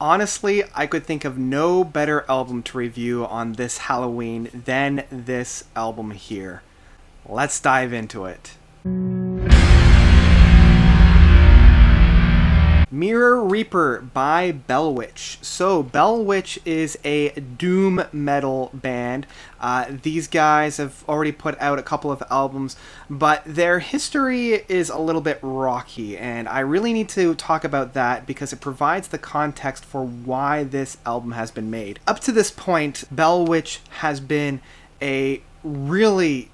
Honestly, I could think of no better album to review on this Halloween than this album here. Let's dive into it. Mirror Reaper by Bellwitch. So, Bellwitch is a doom metal band. These guys have already put out a couple of albums, but their history is a little bit rocky, and I really need to talk about that because it provides the context for why this album has been made. Up to this point, Bellwitch has been a really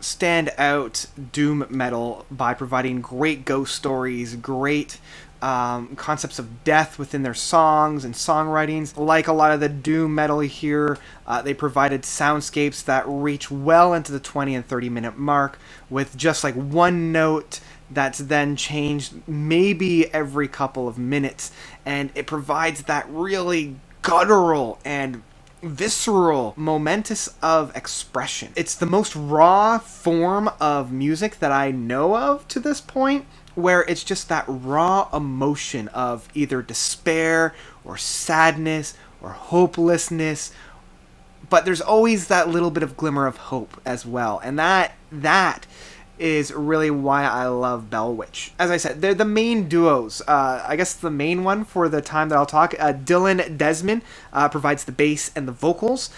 stand out doom metal by providing great ghost stories, great concepts of death within their songs and songwritings. Like a lot of the doom metal here, they provided soundscapes that reach well into the 20 and 30-minute mark with just like one note that's then changed maybe every couple of minutes, and it provides that really guttural and visceral, momentous of expression. It's the most raw form of music that I know of to this point, where it's just that raw emotion of either despair or sadness or hopelessness, but there's always that little bit of glimmer of hope as well, and that is really why I love Bellwitch. As I said, they're the main duos. I guess the main one for the time that I'll talk, Dylan Desmond, provides the bass and the vocals.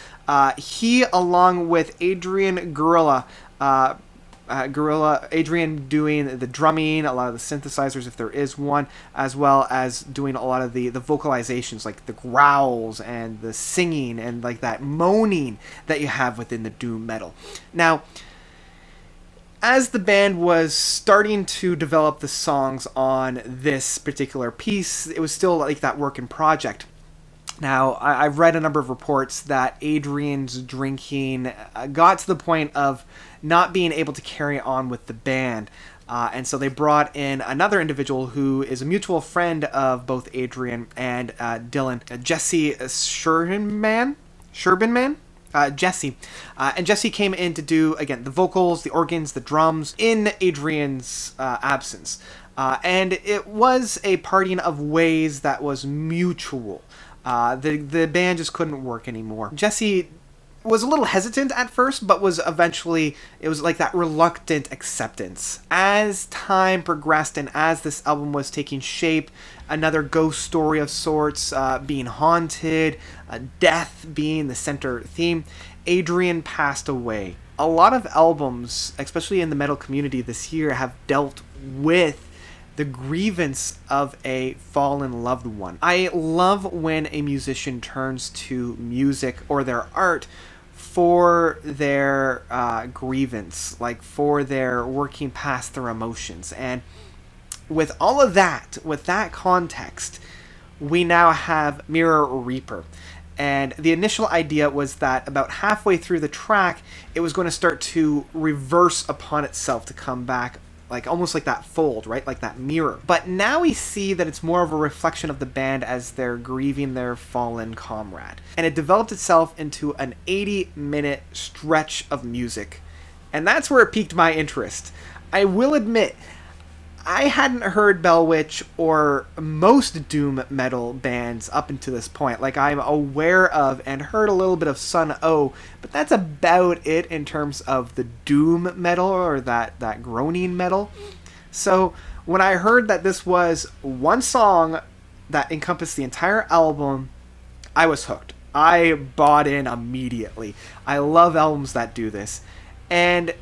He, along with Adrian Adrian doing the drumming, a lot of the synthesizers if there is one, as well as doing a lot of the vocalizations, like the growls and the singing and like that moaning that you have within the doom metal. Now, as the band was starting to develop the songs on this particular piece, it was still like that work in project. Now, I've read a number of reports that Adrian's drinking got to the point of not being able to carry on with the band. And so they brought in another individual who is a mutual friend of both Adrian and Dylan, Jesse Sherman? Jesse. And Jesse came in to do, again, the vocals, the organs, the drums, in Adrian's absence. And it was a parting of ways that was mutual. The band just couldn't work anymore. Jesse was a little hesitant at first, but was eventually, it was like that reluctant acceptance. As time progressed and as this album was taking shape, another ghost story of sorts, being haunted, death being the center theme, Adrian passed away. A lot of albums, especially in the metal community this year, have dealt with the grievance of a fallen loved one. I love when a musician turns to music or their art for their grievance, like for their working past their emotions. And with all of that, with that context, we now have Mirror Reaper. And the initial idea was that about halfway through the track, it was going to start to reverse upon itself to come back, like almost like that fold, right? Like that mirror. But now we see that it's more of a reflection of the band as they're grieving their fallen comrade. And it developed itself into an 80-minute stretch of music. And that's where it piqued my interest. I will admit, I hadn't heard Bellwitch or most doom metal bands up until this point. Like, I'm aware of and heard a little bit of Sun O, but that's about it in terms of the doom metal or that groaning metal. So when I heard that this was one song that encompassed the entire album, I was hooked. I bought in immediately. I love albums that do this. And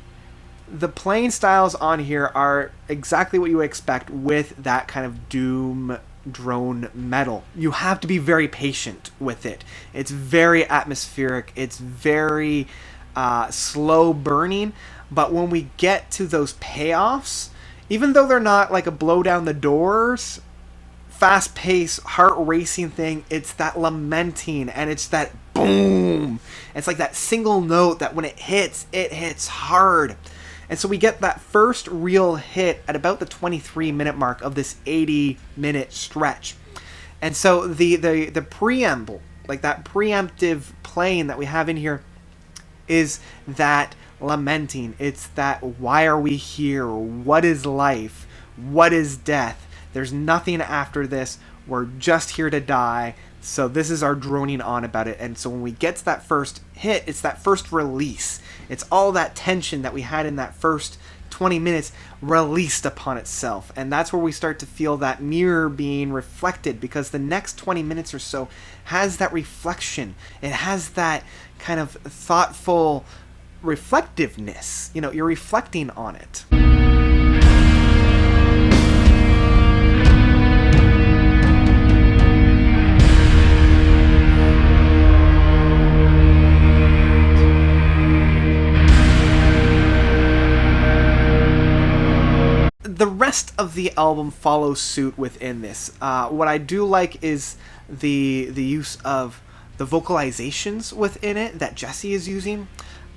the playing styles on here are exactly what you would expect with that kind of doom drone metal. You have to be very patient with it. It's very atmospheric. It's very slow burning. But when we get to those payoffs, even though they're not like a blow down the doors, fast paced, heart racing thing, it's that lamenting and it's that boom. It's like that single note that when it hits hard. And so we get that first real hit at about the 23-minute mark of this 80-minute stretch. And so the preamble, like that preemptive playing that we have in here, is that lamenting. It's that, why are we here? What is life? What is death? There's nothing after this. We're just here to die. So this is our droning on about it. And so when we get to that first hit, it's that first release. It's all that tension that we had in that first 20 minutes released upon itself. And that's where we start to feel that mirror being reflected, because the next 20 minutes or so has that reflection. It has that kind of thoughtful reflectiveness. You know, you're reflecting on it. The rest of the album follows suit within this. What I do like is the use of the vocalizations within it that Jesse is using.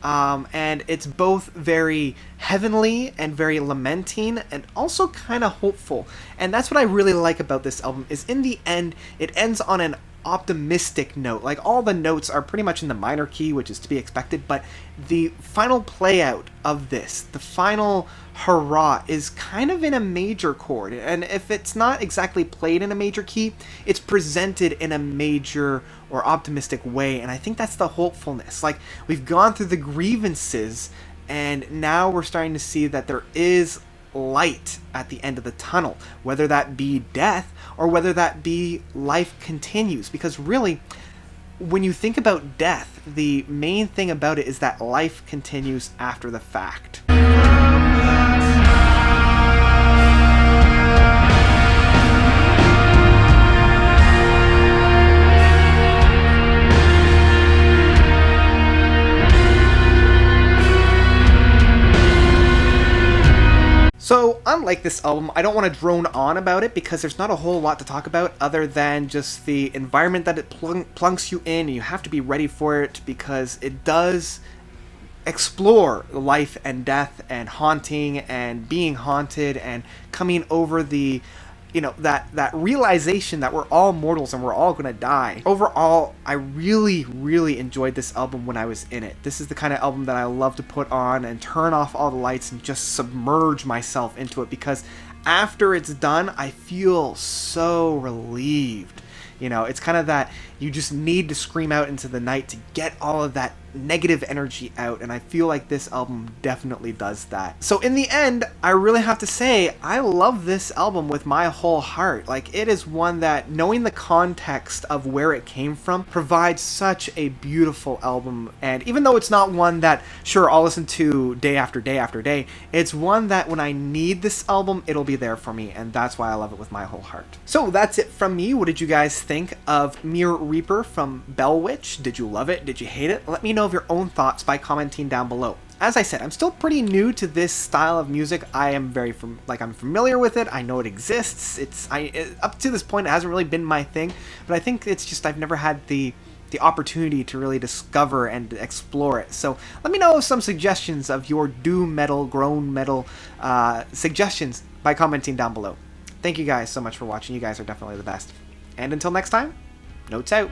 And it's both very heavenly and very lamenting and also kind of hopeful. And that's what I really like about this album, is in the end, it ends on an optimistic note. Like, all the notes are pretty much in the minor key, which is to be expected, but the final play out of this, the final hurrah, is kind of in a major chord. And if it's not exactly played in a major key, it's presented in a major or optimistic way. And I think that's the hopefulness. Like, we've gone through the grievances, and now we're starting to see that there is light at the end of the tunnel, whether that be death or whether that be life continues. Because really, when you think about death, the main thing about it is that life continues after the fact. So, unlike this album, I don't want to drone on about it because there's not a whole lot to talk about other than just the environment that it plunks you in, and you have to be ready for it because it does explore life and death and haunting and being haunted and coming over the, you know, that realization that we're all mortals and we're all gonna die. Overall, I really enjoyed this album when I was in it. This is the kind of album that I love to put on and turn off all the lights and just submerge myself into it, because after it's done, I feel so relieved. You know, it's kind of that you just need to scream out into the night to get all of that negative energy out, and I feel like this album definitely does that. So in the end, I really have to say, I love this album with my whole heart. Like, it is one that, knowing the context of where it came from, provides such a beautiful album. And even though it's not one that, sure, I'll listen to day after day after day, it's one that when I need this album, it'll be there for me, and that's why I love it with my whole heart. So that's it from me. What did you guys think of Mirror Reaper from Bell Witch? Did you love it? Did you hate it? Let me know of your own thoughts by commenting down below. As I said, I'm still pretty new to this style of music. I am I'm familiar with it. I know it exists. Up to this point, it hasn't really been my thing, but I think it's just I've never had the opportunity to really discover and explore it. So let me know some suggestions of your doom metal, groan metal suggestions by commenting down below. Thank you guys so much for watching. You guys are definitely the best. And until next time, notes out.